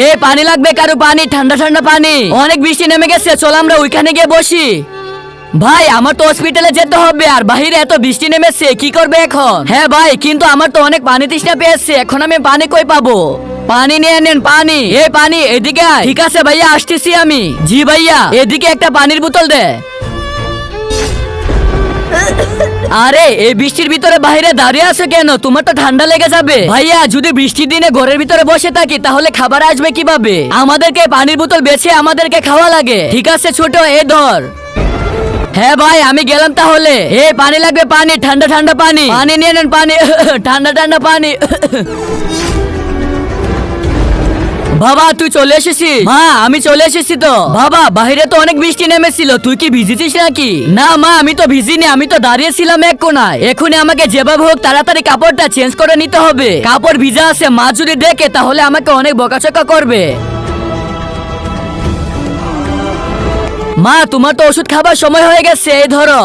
এ পানি লাগবে কারো? পানি, ঠান্ডা ঠান্ডা পানি। অনেক বৃষ্টি নেমে গেছে, চল আমরা ওইখানে গিয়ে বসি। ভাই আমার তো হসপিটালে যেতে হবে, আর বাহিরে এত বৃষ্টি নেমেছে, কি করবে এখন? হ্যাঁ ভাই, কিন্তু আমার তো অনেক পানি তৃষ্ণা পেয়েছে, এখন আমি পানি কই পাবো? পানি নিয়ে নেন পানি। এই পানি এদিকে আয়। ঠিক আছে ভাইয়া, আসতেছি আমি। জি ভাইয়া, এদিকে একটা পানির বোতল দে। আরে এই বৃষ্টির ভিতরে বাইরে দাঁড়িয়ে আছো কেন? তোমার তো ঠান্ডা লেগে যাবে। ভাইয়া যদি বৃষ্টির দিনে ঘরের ভিতরে বসে থাকি তাহলে খাবার আসবে কিভাবে? আমাদেরকে পানির বোতল বেছে আমাদেরকে খাওয়া লাগে। ঠিক আছে ছোট, এ ধর। হ্যাঁ ভাই আমি গেলাম তাহলে। এ পানি লাগবে, পানি, ঠান্ডা ঠান্ডা পানি। পানি নিয়ে নেন পানি। ঠান্ডা ঠান্ডা পানি। বাবা তুই চলে এসেছিস? মা আমি চলে এসেছি তো। বাবা বাইরে তো অনেক বৃষ্টি নেমেছিল, তুই কি ভিজেছিস নাকি? না মা আমি তো ভিজিনি, আমি তো দাঁড়িয়েছিলাম এক কোনায়। এখনই আমাকে যেভাবে হোক তাড়াতাড়ি কাপড়টা চেঞ্জ করে নিতে হবে। কাপড় ভিজা আছে, মা যদি দেখে তাহলে আমাকে অনেক বকাচকা করবে। মা তোমার তো ওষুধ খাবার সময় হয়ে গেছে, এই ধরো।